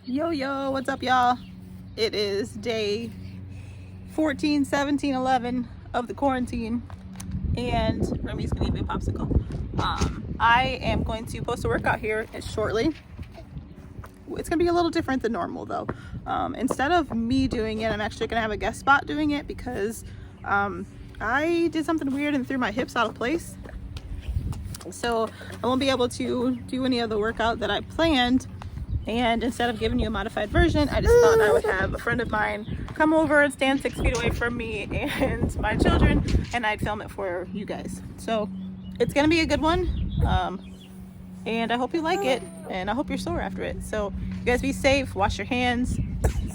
Yo, what's up, y'all? It is day 14, 17, 11 of the quarantine, and Remy's gonna give me a popsicle. I am going to post a workout here shortly. It's gonna be a little different than normal though. Instead of me doing it, I'm actually gonna have a guest spot doing it because I did something weird and threw my hips out of place. So I won't be able to do any of the workout that I planned. And instead of giving you a modified version, I just thought I would have a friend of mine come over and stand 6 feet away from me and my children, and I'd film it for you guys. So it's gonna be a good one, and I hope you like it, and I hope you're sore after it. So you guys be safe, wash your hands,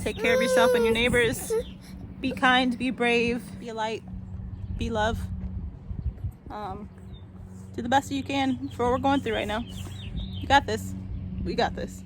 take care of yourself and your neighbors, be kind, be brave, be a light, be love. Do the best that you can for what we're going through right now. You got this. We got this.